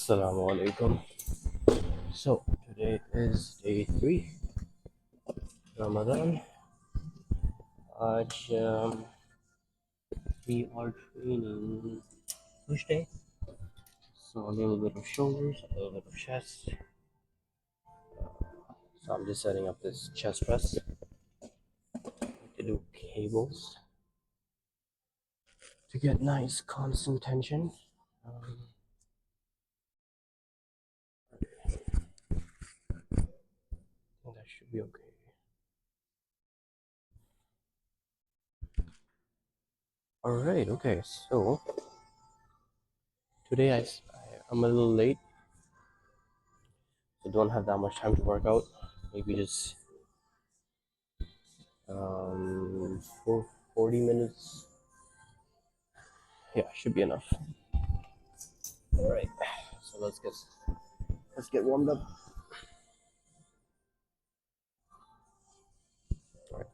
Assalamu alaikum. So today is day 3, Ramadan. We are training push day. So a little bit of shoulders, a little bit of chest. So I'm just setting up this chest press to do cables to get nice constant tension. Um, I think that should be okay. Alright, okay, so today I'm a little late, so don't have that much time to work out. Maybe just for 40 minutes. Yeah, should be enough. Alright, so let's get warmed up. Alright.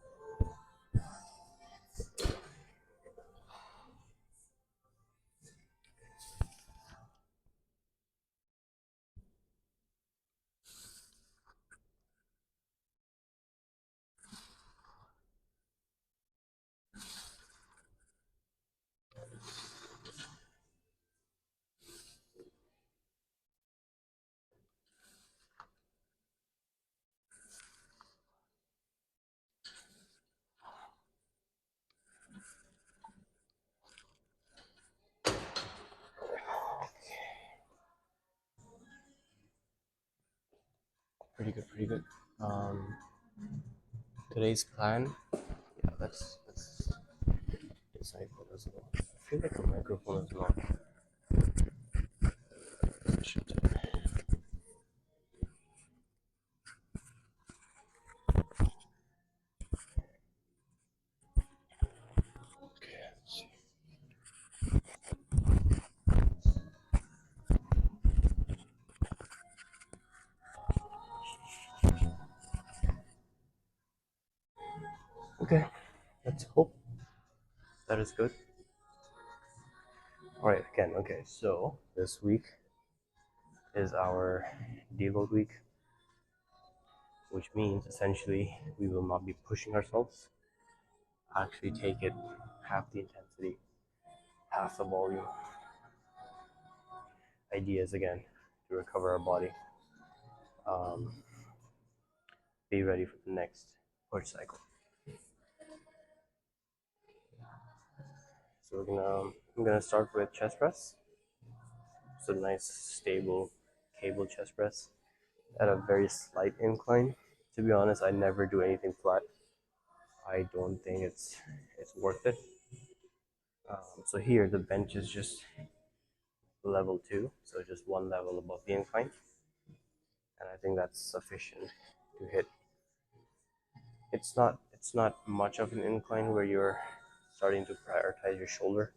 Pretty good, pretty good. Um, Today's plan. Yeah, let's decide what as well. I feel like the microphone is not efficient. Okay, let's see. Okay, let's hope that is good. Alright, again, okay, so this week is our deload week, which means essentially we will not be pushing ourselves. Actually, take it half the intensity, half the volume. Ideas again to recover our body. Um, be ready for the next push cycle. So I'm gonna start with chest press. So nice stable cable chest press at a very slight incline. To be honest, I never do anything flat. I don't think it's worth it. So here the bench is just level 2, so just one level above the incline, and I think that's sufficient to hit. It's not much of an incline where you're starting to prioritize your shoulder,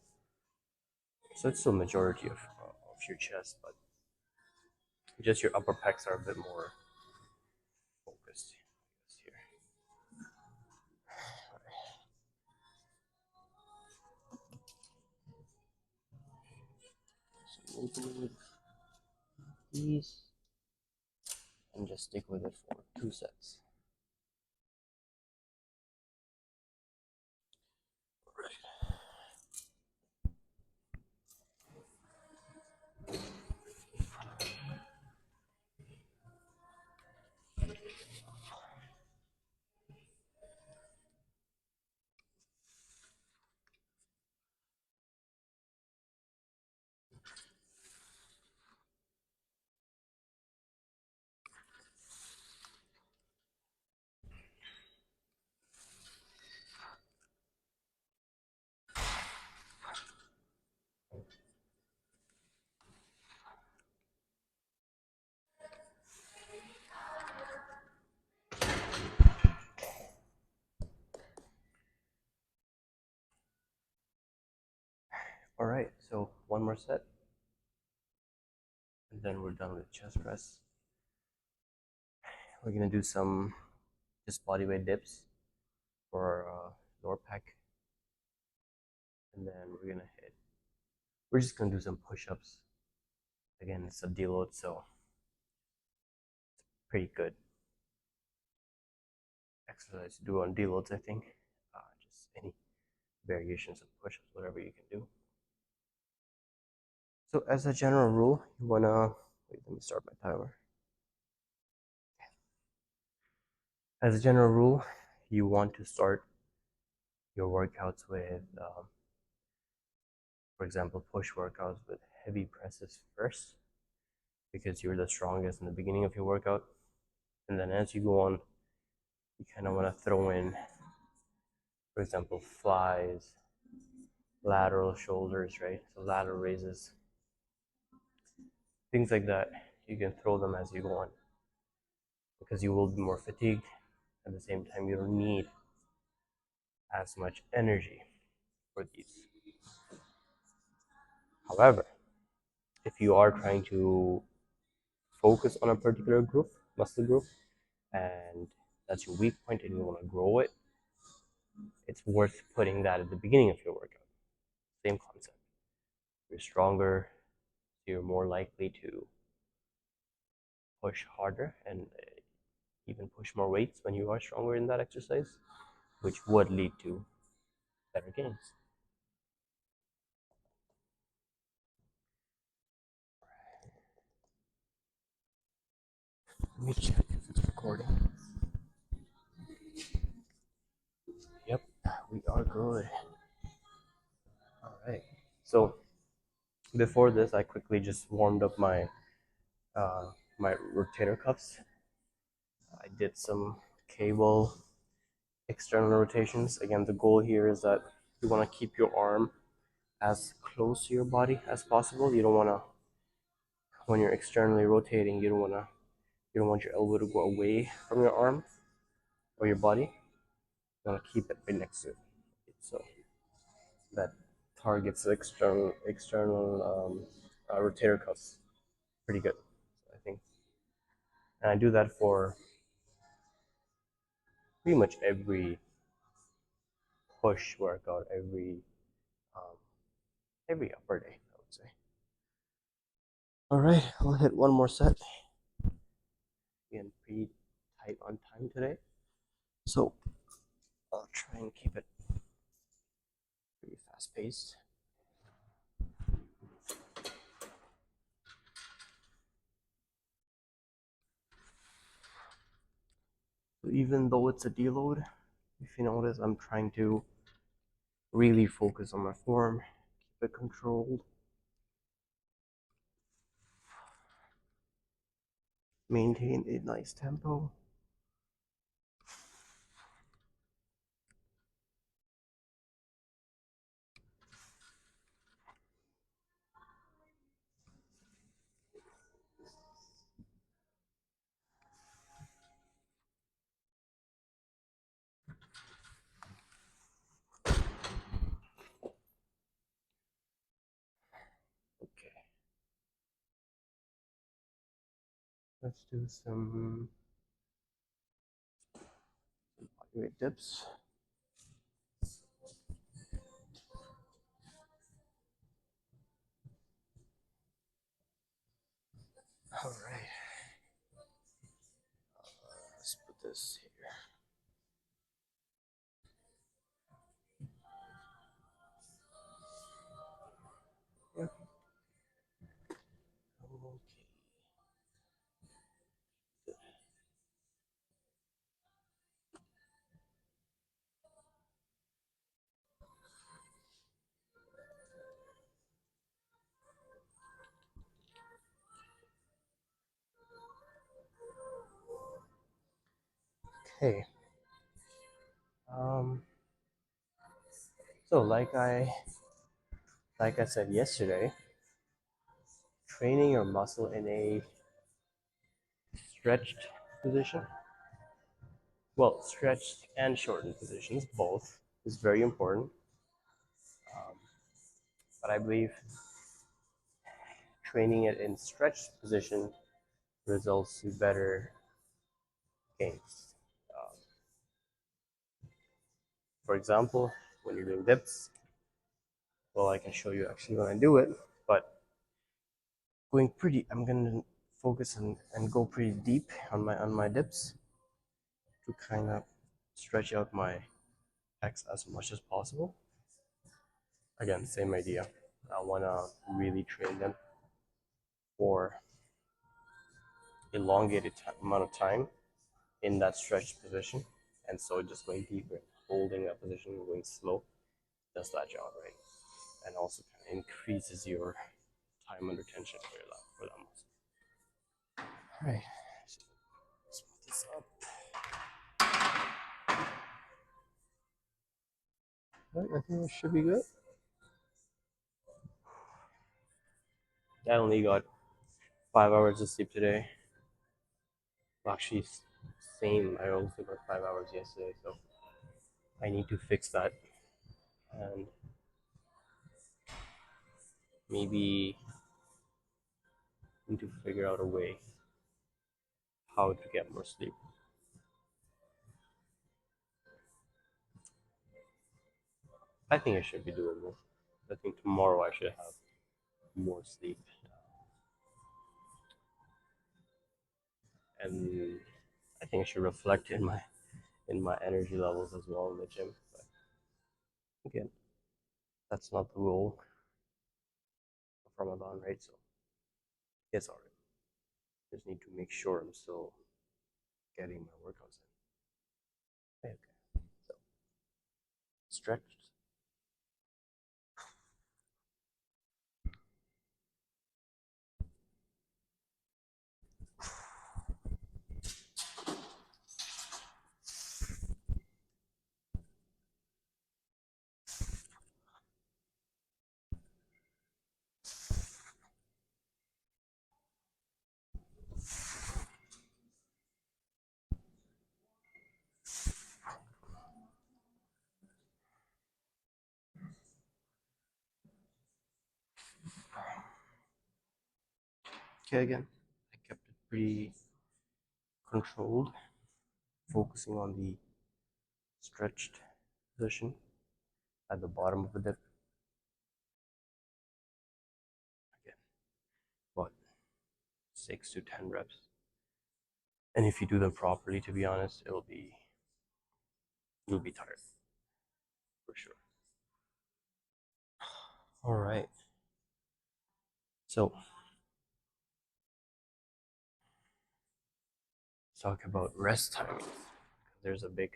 so it's still majority of your chest, but just your upper pecs are a bit more focused here. So open with these and just stick with it for 2 sets. All right, so one more set, and then we're done with chest press. We're gonna do some just body weight dips for lower pec, and then we're just gonna do some push-ups Again, it's a deload, so pretty good exercise to do on deloads, I think. Just any variations of push-ups, whatever you can do. So as a general rule, you wanna wait. Let me start my timer. As a general rule, you want to start your workouts with, for example, push workouts with heavy presses first, because you're the strongest in the beginning of your workout, and then as you go on, you kind of want to throw in, for example, flies, lateral shoulders, right? So lateral raises, things like that. You can throw them as you go on because you will be more fatigued. At the same time, you don't need as much energy for these. However, if you are trying to focus on a particular group, muscle group, and that's your weak point and you want to grow it, it's worth putting that at the beginning of your workout. Same concept. You're stronger, you're more likely to push harder and even push more weights when you are stronger in that exercise, which would lead to better gains. Let me check if it's recording. Yep, we are good. All right. So before this, I quickly just warmed up my rotator cuffs. I did some cable external rotations. Again, the goal here is that you want to keep your arm as close to your body as possible. You don't want to, when you're externally rotating, you don't want your elbow to go away from your arm or your body. You want to keep it right next to it, so that targets the external rotator cuffs pretty good, I think. And I do that for pretty much every push workout, um, every upper day, I would say. All right, I'll hit one more set. Again, pretty tight on time today, so I'll try and keep it pretty fast paced. So even though it's a deload, if you notice, I'm trying to really focus on my form, keep it controlled, maintain a nice tempo. Okay, let's do some body weight dips. All right, let's put this here. Yeah. Okay. Okay. Um. So like I said yesterday, training your muscle in a stretched position, well, stretched and shortened positions, both, is very important. Um, but I believe training it in stretched position results in better gains. Um, for example, when you're doing dips, well, I can show you actually when I do it, but going pretty. I'm gonna focus and go pretty deep on my dips to kind of stretch out my pecs as much as possible. Again, same idea. I wanna really train them for elongated amount of time in that stretched position, and so just going deeper, holding that position, going slow, does that job right, and also kind of increases your time under tension for that muscle. All right, let's put this up. All right, I think it should be good. I only got 5 hours of sleep today. Actually, same. I also got 5 hours yesterday, so I need to fix that and maybe need to figure out a way how to get more sleep. I think it should be doable. I think tomorrow I should have more sleep, and I think it should reflect in my energy levels as well in the gym. But again, that's not the rule of Ramadan, right? So it's alright. Just need to make sure I'm still getting my workouts in. Okay, so stretched. Okay, again, I kept it pretty controlled, focusing on the stretched position at the bottom of the dip. Again, about 6 to 10 reps. And if you do them properly, to be honest, you'll be tired for sure. All right. So let's talk about rest timing. There's a big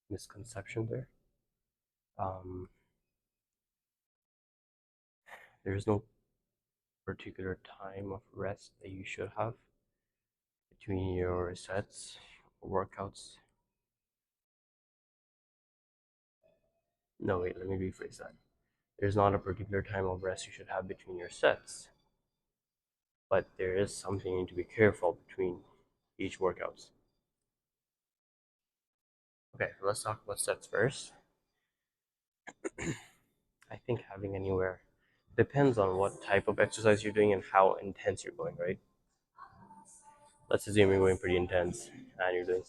misconception there. There's no particular time of rest that you should have between your sets or workouts. No, wait, let me rephrase that. There's not a particular time of rest you should have between your sets, but there is something you need to be careful between each workouts. Okay, let's talk about sets first. I think having anywhere depends on what type of exercise you're doing and how intense you're going, right? Let's assume you're going pretty intense and you're doing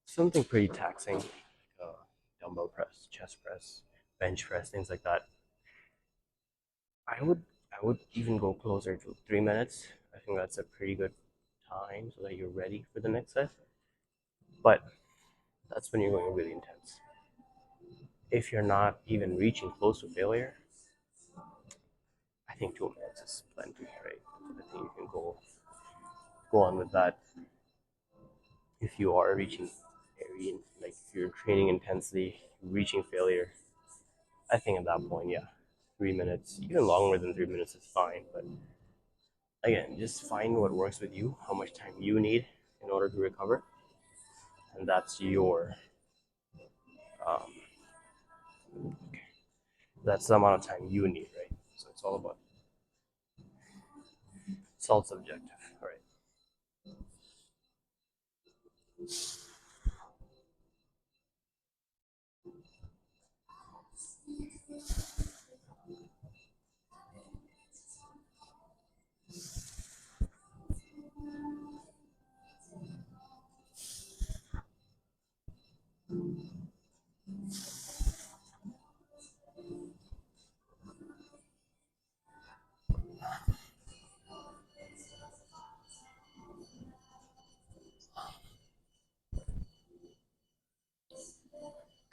something pretty taxing, like dumbbell press, chest press, bench press, things like that. I would even go closer to 3 minutes. I think that's a pretty good time so that you're ready for the next set. But that's when you're going really intense. If you're not even reaching close to failure, I think 2 minutes is plenty, right? I think you can go on with that. If you are reaching like if you're training intensely, reaching failure, I think at that point, yeah, 3 minutes, even longer than 3 minutes is fine. But again, just find what works with you, how much time you need in order to recover, and um, that's the amount of time you need, right? So it's all subjective. All right.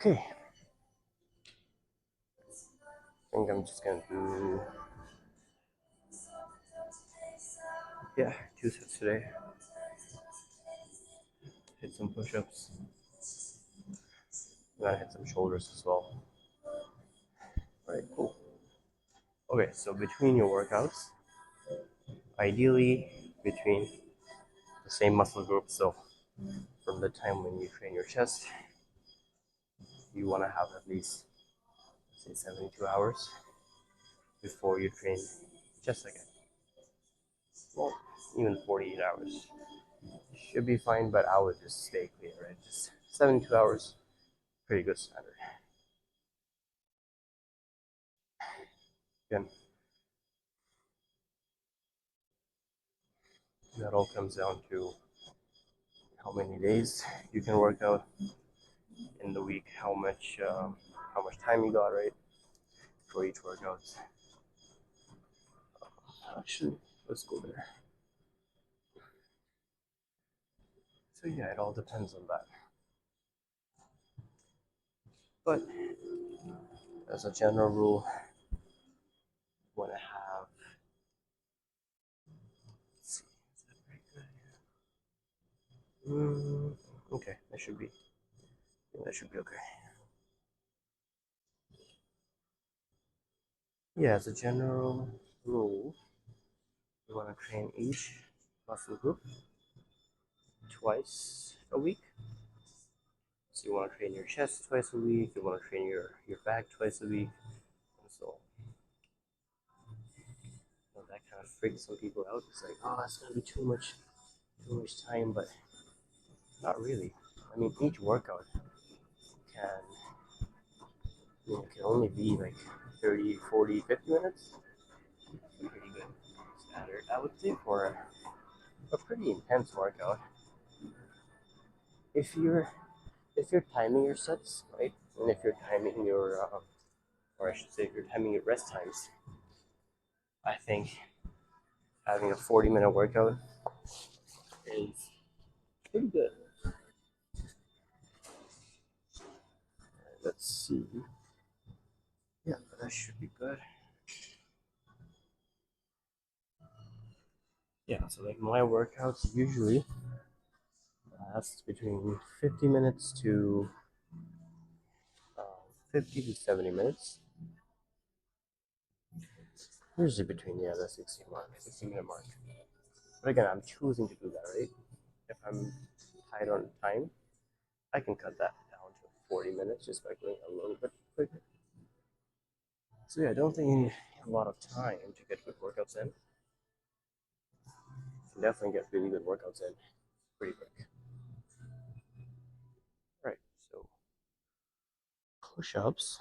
Okay, I think I'm just gonna do, yeah, 2 sets today. Hit some push-ups. I'm gonna hit some shoulders as well. All right, cool. Okay, so between your workouts, ideally between the same muscle group. So from the time when you train your chest, you want to have at least, say, 72 hours before you train chest again. Well, even 48 hours should be fine, but I would just stay clear, right? Just 72 hours, pretty good standard. Again, that all comes down to how many days you can work out in the week, how much time you got, right, for each workout. Actually, let's go there. So yeah, it all depends on that. But as a general rule, you want to have. Let's see, is that very good? Okay, that should be okay. Yeah, as a general rule, you want to train each muscle group twice a week. So you want to train your chest twice a week. You want to train your back twice a week. And so that kind of freaks some people out. It's like, oh, that's gonna be too much time, but not really. I mean, each workout can can only be like 30, 40, 50 minutes. Pretty good standard, I would say, for a pretty intense workout. If you're if you're timing your sets right, and if you're timing your or I should say, if you're timing your rest times, I think having a 40-minute workout is pretty good. Let's see. Yeah, that should be good. Yeah, so like my workouts usually last between 50 minutes to 50 to 70 minutes. Usually between, yeah, the 60-minute mark. But again, I'm choosing to do that, right? If I'm tight on time, I can cut that down to 40 minutes just by going a little bit quicker. So yeah, I don't think you need a lot of time to get good workouts in. You can definitely get really good workouts in pretty quick. Right, so push-ups.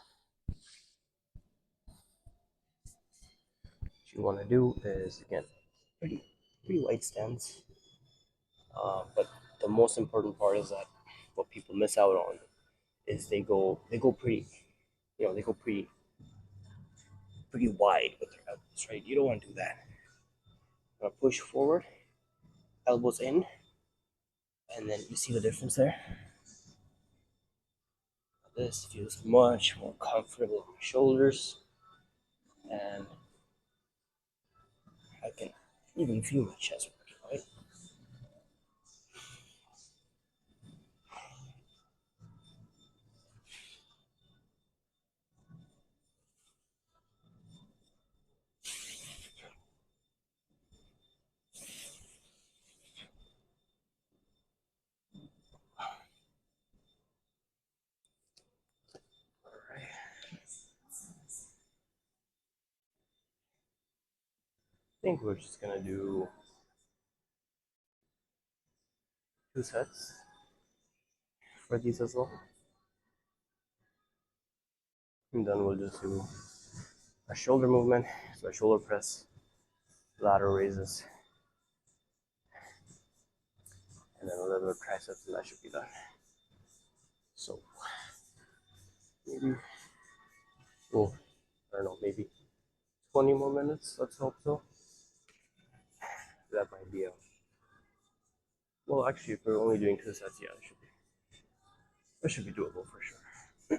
What you want to do is, again, pretty light stance. But the most important part is that what people miss out on is they go pretty wide with their elbows, right? You don't want to do that. You want to push forward, elbows in, and then you see the difference there. This feels much more comfortable on my shoulders, and I can even feel my chest working, right? All right. I think we're just gonna do 2 sets for these as well, and then we'll just do a shoulder movement, so a shoulder press, lateral raises, and then a little bit of triceps, and that should be done. So maybe, oh, I don't know, maybe 20 more minutes. Let's hope so. That might be a well. Actually, if we're only doing 2 sets, yeah, that should be doable for sure.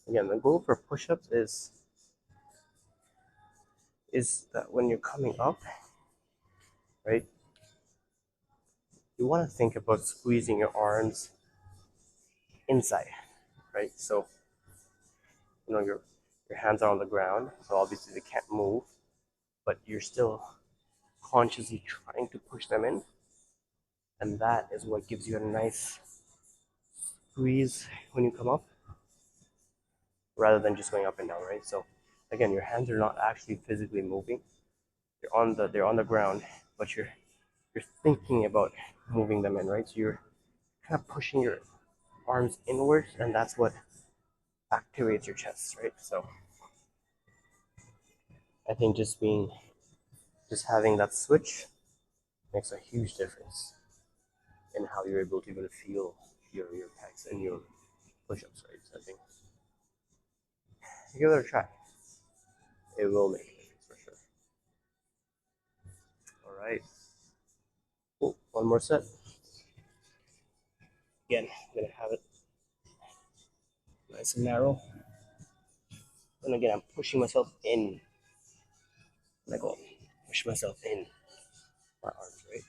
Again, the goal for push-ups is that when you're coming up, right, you want to think about squeezing your arms inside, right? So your hands are on the ground, so obviously they can't move, but you're still consciously trying to push them in, and that is what gives you a nice squeeze when you come up, rather than just going up and down, right? So again, your hands are not actually physically moving; they're on the ground, but you're thinking about moving them in, right? So you're kind of pushing your arms inwards, and that's what activates your chest, right? So I think just having that switch makes a huge difference in how you're able to even feel your pecs and your push-ups, right? So I think give it a try. It will make a difference for sure. All right. Cool. One more set. Again, I'm gonna have it nice and narrow. And again, I'm pushing myself in. Like, oh, push myself in my arms, right?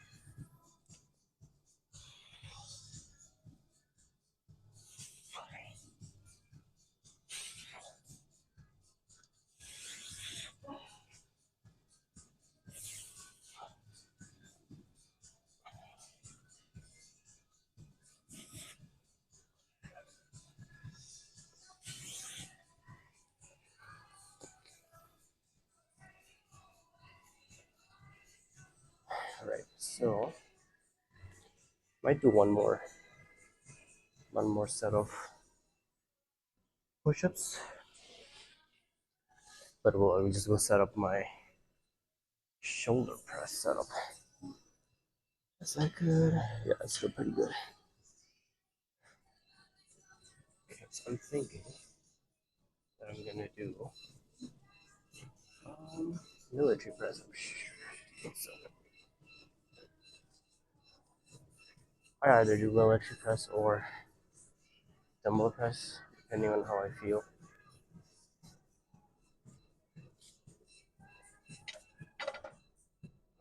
All right. So might do one more set of push-ups, but we'll just go set up my shoulder press setup. Is that good? Yeah, it's good, pretty good. Okay, so I'm thinking that I'm gonna do military press. So I either do military press or dumbbell press, depending on how I feel.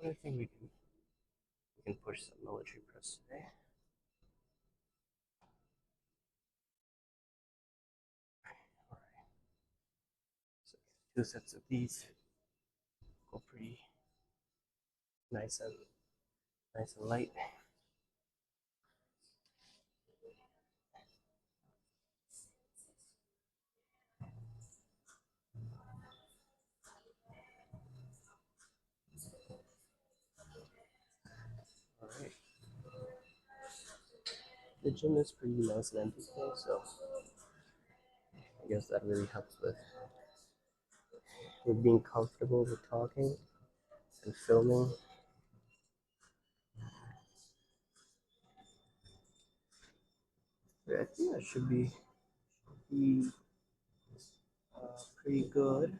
I think we can push some military press today. All right. So 2 sets of these go pretty nice and light. All right. The gym is pretty nice and empty today, so I guess that really helps with being comfortable with talking and filming. Yeah, I think that should be pretty good.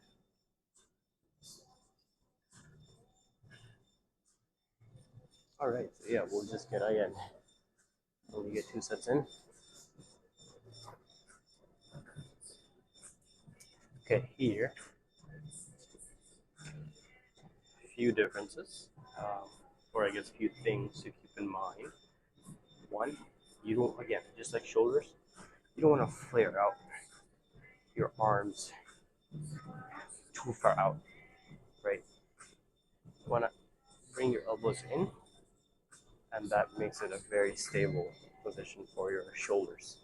All right, so yeah, we'll just get again. When we get 2 sets in. Okay, here, a few differences, or I guess a few things to keep in mind. One, you don't, again, just like shoulders, you don't want to flare out your arms too far out, right? You want to bring your elbows in, and that makes it a very stable position for your shoulders.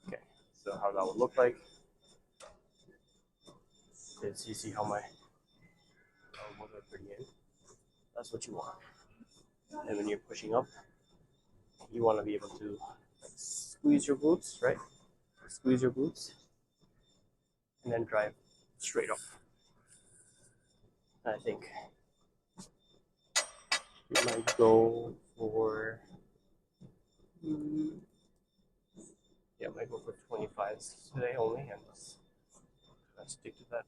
Okay, so how that would look like is you see how my elbows are pretty in. That's what you want. And when you're pushing up, you want to be able to like, squeeze your glutes, right? Squeeze your glutes, and then drive straight up. I think we might go for yeah, I might go for 25s today only, and let's stick to that.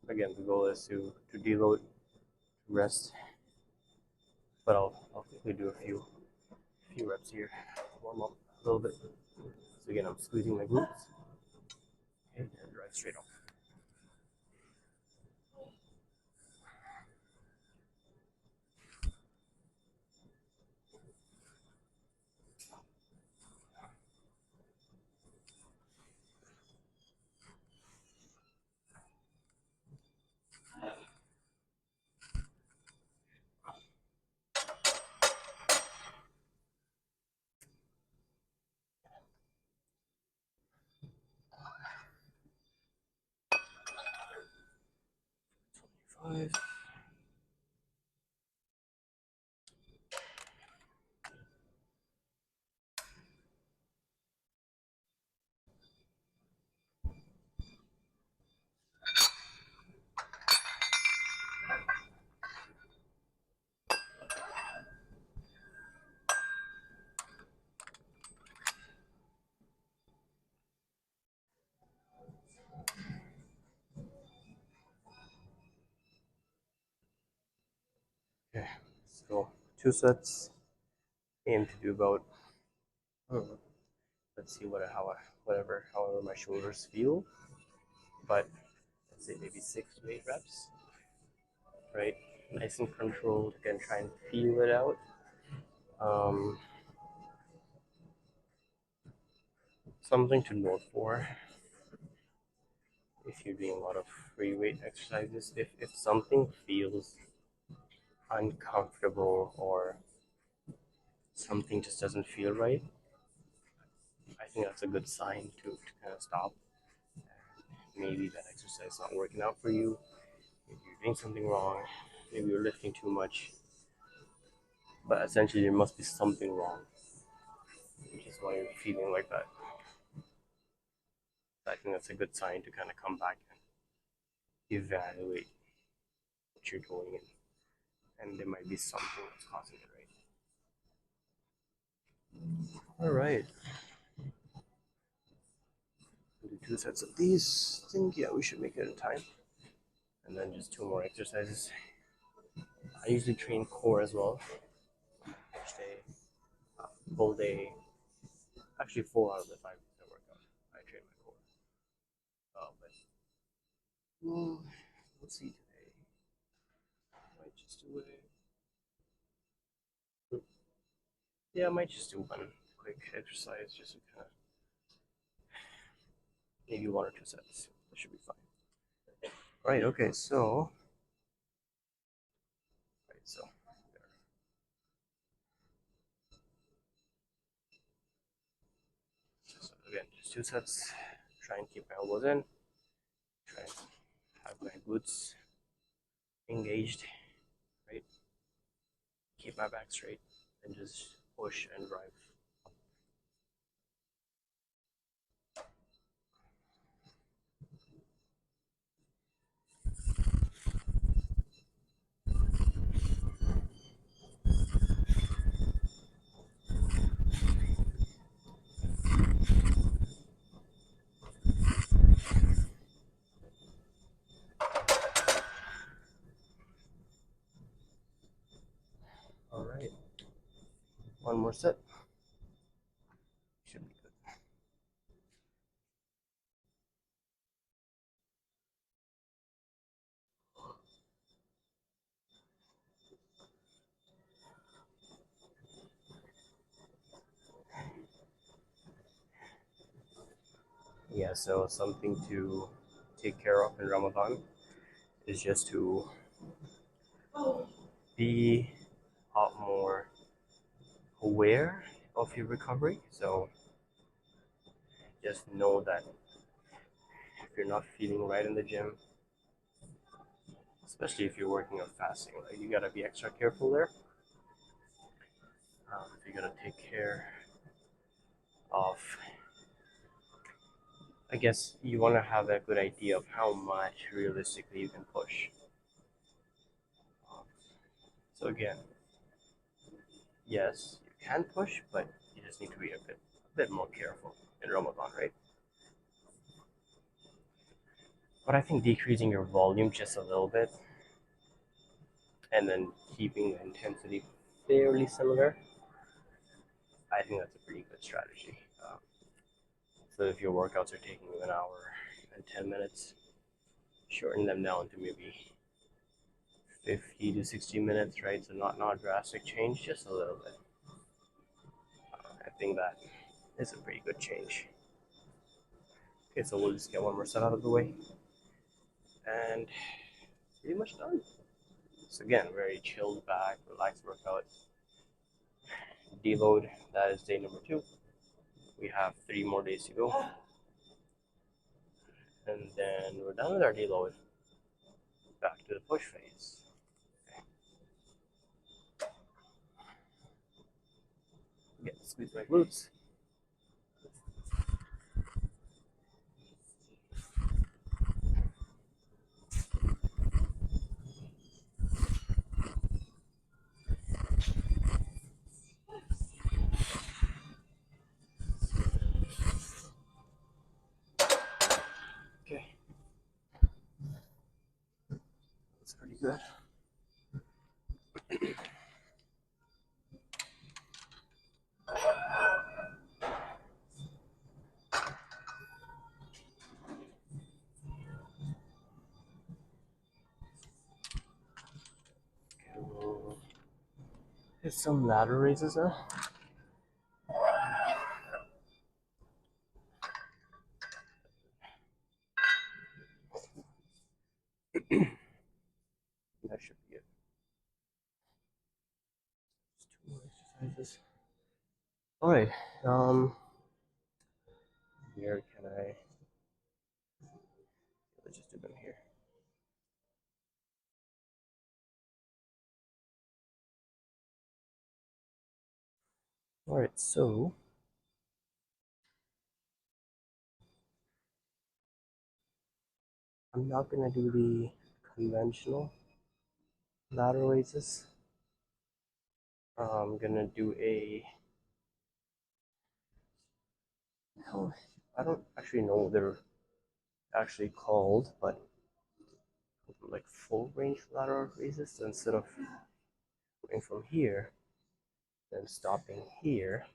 Again, the goal is to deload, rest, but I'll quickly do a few reps here, warm up a little bit. So again, I'm squeezing my glutes. Okay, and drive straight off. Five. Okay, so 2 sets. Aim to do about, let's see however my shoulders feel, but let's say maybe 6 to 8 reps, right? Nice and controlled. Again, try and feel it out. Um, Something to note for if you're doing a lot of free weight exercises, if something feels uncomfortable or something just doesn't feel right, I think that's a good sign to kind of stop. Maybe that exercise is not working out for you. Maybe you're doing something wrong. Maybe you're lifting too much. But essentially, there must be something wrong, which is why you're feeling like that. I think that's a good sign to kind of come back and evaluate what you're doing, and there might be something that's causing it, right? All right. Do 2 sets of these. I think, yeah, we should make it in time. And then just 2 more exercises. I usually train core as well. Each day, full day. Actually, 4 out of the 5 days I work out, I train my core. But we'll see today. Might just do it. Yeah, I might just do one quick exercise, just to kind of maybe 1 or 2 sets. That should be fine. Right. Okay. So again, just 2 sets. Try and keep my elbows in. Try and have my glutes engaged. Right. Keep my back straight and just push and drive. All right. One more set. Should be good. Yeah. So something to take care of in Ramadan is just to be a lot more aware of your recovery. So just know that if you're not feeling right in the gym, especially if you're working on fasting, like you gotta be extra careful there. You gotta take care of. I guess you want to have a good idea of how much realistically you can push. So again, yes, you can push, but you just need to be a bit more careful in Ramadan, right? But I think decreasing your volume just a little bit and then keeping the intensity fairly similar, I think that's a pretty good strategy. So if your workouts are taking you an hour and 10 minutes, shorten them down to maybe 50 to 60 minutes, right? So not drastic change, just a little bit. I think that is a pretty good change. Okay, so we'll just get one more set out of the way, and pretty much done. So again, very chilled back, relaxed workout. Deload, that is day number 2. We have 3 more days to go, and then we're done with our deload. Back to the push phase. Again, squeeze my glutes. Okay, that's pretty good. Okay, we'll hit some ladder raises now. That should be it. Just 2 more exercises. All right. Where can I? Let's just do them here. All right. So I'm not gonna do the conventional ladder raises. I'm gonna do a. Hell, I don't actually know what they're actually called, but like full range lateral raises. So instead of going from here, then stopping here.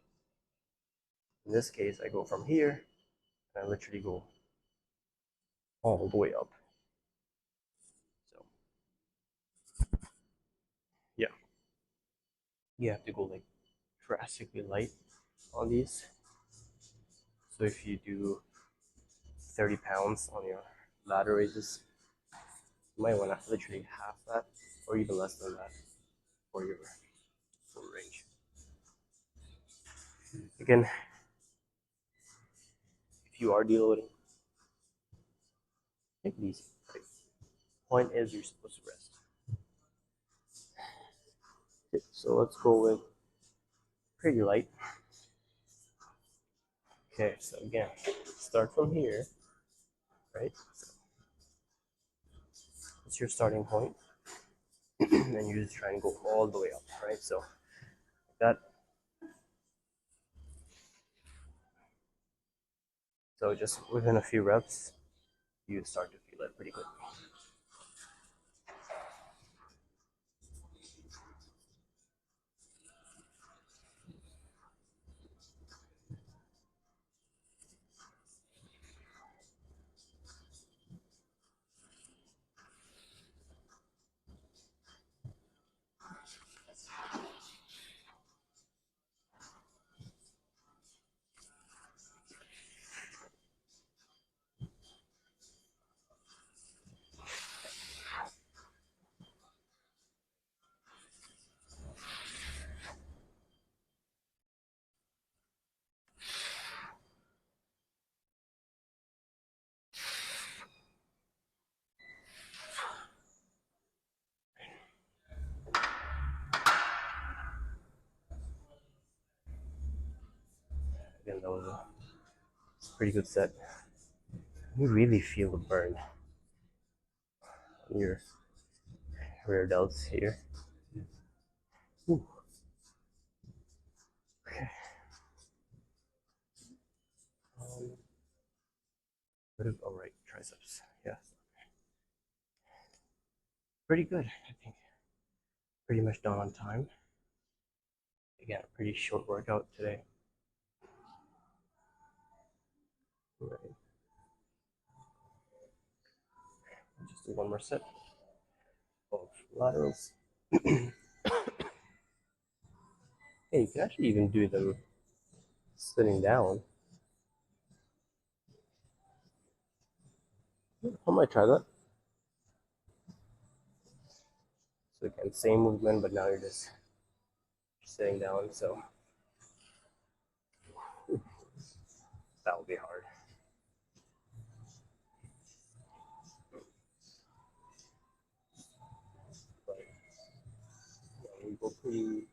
In this case, I go from here, and I literally go all the way up. So yeah, you have to go like drastically light on these. So if you do 30 pounds on your ladder raises, you might want to literally half that or even less than that for your full range. Again, if you are deloading, take it easy. Right? Point is you're supposed to rest. Okay, so let's go with pretty light. Okay, so again, start from here, right? So that's your starting point. And then you just try and go all the way up, right? So that. So just within a few reps, you start to feel it pretty quickly. Again, that was a pretty good set. You really feel the burn on your rear delts here. Ooh. Okay. All right, triceps. Yeah, pretty good. I think pretty much done on time. Again, a pretty short workout today. Right. Just do one more set of laterals. Hey, you can actually even do them sitting down. I might try that. So again, same movement, but now you're just sitting down. So that will be hard. But yeah, we go pretty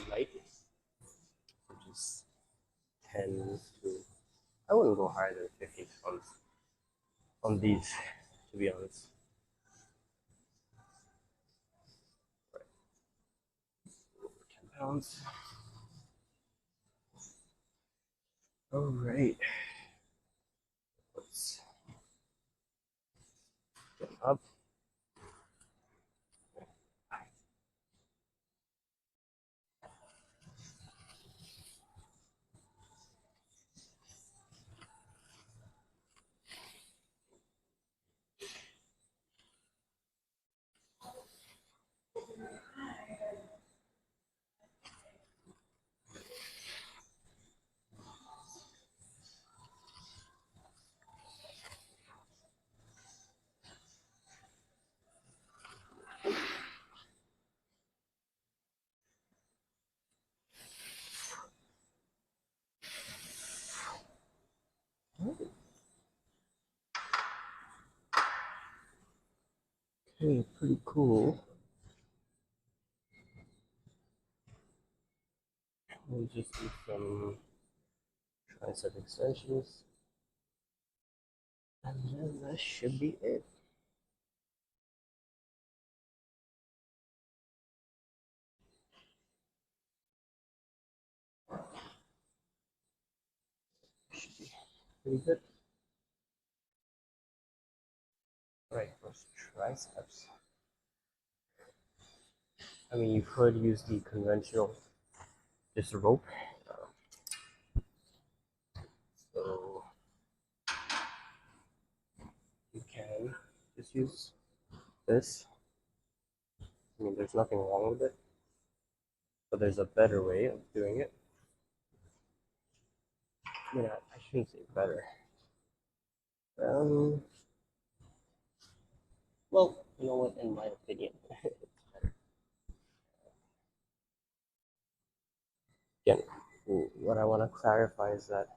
light, which is 10 to. I wouldn't go higher than 50 pounds on these, to be honest. Right. Over 10 pounds. All right. Let's get up. Okay, pretty cool. We'll just do some tricep extensions. And then that should be it. Should be pretty good. Right, first triceps. I mean, you could use the conventional, just a rope. So you can just use this. I mean, there's nothing wrong with it, but there's a better way of doing it. I mean, I shouldn't say better. Well, you know what? In my opinion, it's better. Again, what I want to clarify is that